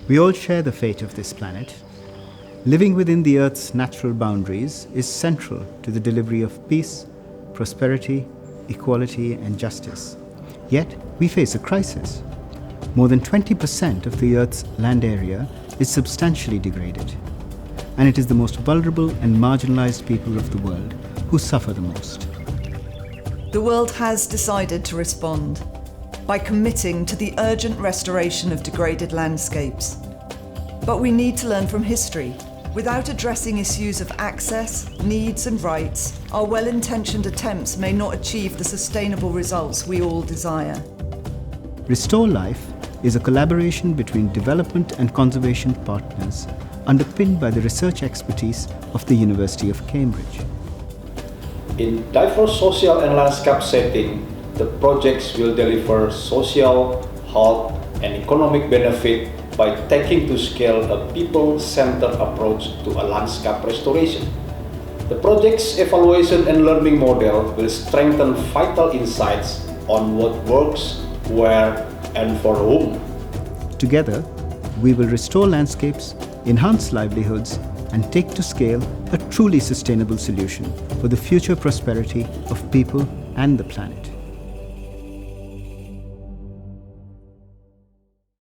We all share the fate of this planet. Living within the Earth's natural boundaries is central to the delivery of peace, prosperity, equality, and justice. Yet, we face a crisis. More than 20% of the Earth's land area is substantially degraded, and it is the most vulnerable and marginalized people of the world who suffer the most. The world has decided to respond by committing to the urgent restoration of degraded landscapes. But we need to learn from history. Without addressing issues of access, needs and rights, our well-intentioned attempts may not achieve the sustainable results we all desire. Restore Life is a collaboration between development and conservation partners underpinned by the research expertise of the University of Cambridge. In diverse social and landscape setting, the projects will deliver social, health, and economic benefit by taking to scale a people-centered approach to a landscape restoration. The project's evaluation and learning model will strengthen vital insights on what works, where, and for whom. Together, we will restore landscapes, enhance livelihoods, and take to scale a truly sustainable solution for the future prosperity of people and the planet.